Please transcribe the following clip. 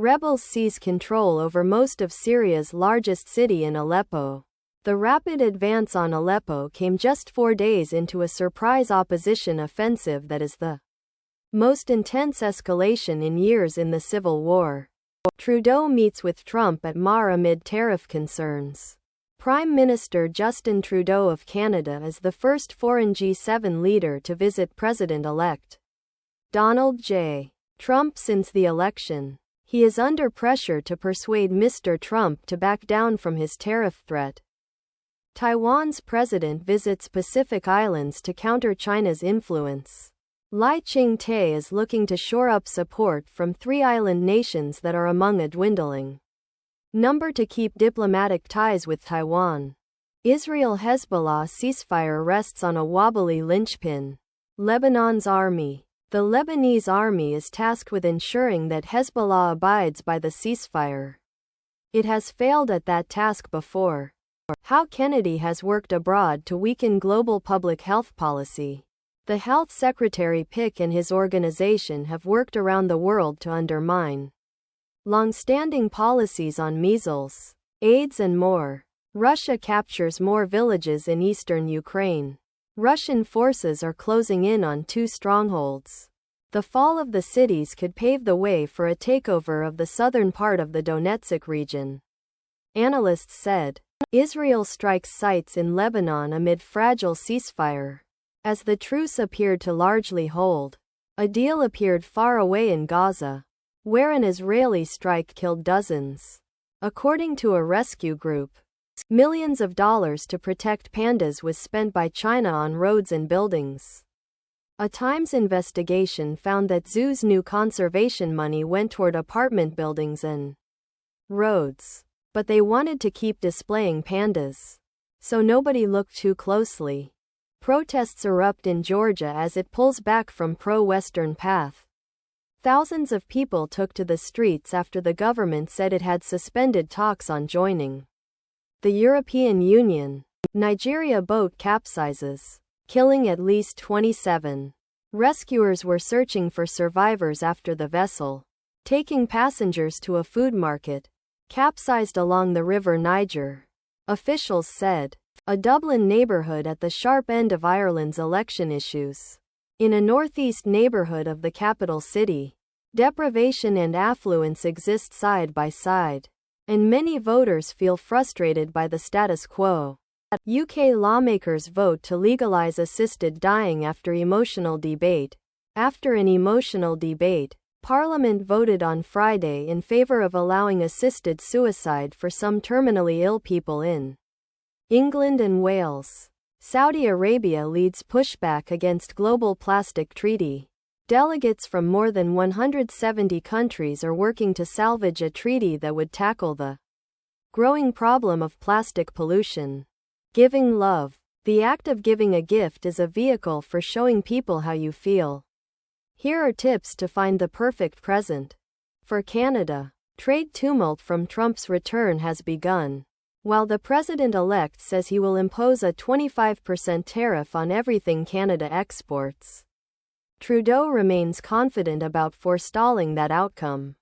Rebels seize control over most of Syria's largest city in Aleppo. The rapid advance on Aleppo came just 4 days into a surprise opposition offensive that is the most intense escalation in years in the civil war. Trudeau meets with Trump at Mar amid tariff concerns. Prime Minister Justin Trudeau of Canada is the first foreign G7 leader to visit President-elect Donald J. Trump since the election. He is under pressure to persuade Mr. Trump to back down from his tariff threat. Taiwan's president visits Pacific Islands to counter China's influence. Lai Ching-te is looking to shore up support from 3 island nations that are among a dwindling number to keep diplomatic ties with Taiwan. Israel-Hezbollah ceasefire rests on a wobbly linchpin. Lebanon's army. The Lebanese Army is tasked with ensuring that Hezbollah abides by the ceasefire. It has failed at that task before. How Kennedy has worked abroad to weaken global public health policy. The Health Secretary Pick and his organization have worked around the world to undermine long-standing policies on measles, AIDS and more. Russia captures more villages in eastern Ukraine. Russian forces are closing in on 2 strongholds. The fall of the cities could pave the way for a takeover of the southern part of the Donetsk region. Analysts said. Israel strikes sites in Lebanon amid fragile ceasefire. As the truce appeared to largely hold, a deal appeared far away in Gaza, where an Israeli strike killed dozens. According to a rescue group, millions of dollars to protect pandas was spent by China on roads and buildings. A Times investigation found that zoos' new conservation money went toward apartment buildings and roads. But they wanted to keep displaying pandas, so nobody looked too closely. Protests erupt in Georgia as it pulls back from pro-Western path. Thousands of people took to the streets after the government said it had suspended talks on joining the European Union. Nigeria boat capsizes, killing at least 27. Rescuers were searching for survivors after the vessel, taking passengers to a food market, capsized along the River Niger. Officials said. A Dublin neighbourhood at the sharp end of Ireland's election issues. In a northeast neighbourhood of the capital city, deprivation and affluence exist side by side, and many voters feel frustrated by the status quo. UK lawmakers vote to legalise assisted dying after emotional debate. After an emotional debate, Parliament voted on Friday in favour of allowing assisted suicide for some terminally ill people in England and Wales. Saudi Arabia leads pushback against global plastic treaty. Delegates from more than 170 countries are working to salvage a treaty that would tackle the growing problem of plastic pollution. Giving love. The act of giving a gift is a vehicle for showing people how you feel. Here are tips to find the perfect present. For Canada, trade tumult from Trump's return has begun. While the president-elect says he will impose a 25% tariff on everything Canada exports, Trudeau remains confident about forestalling that outcome.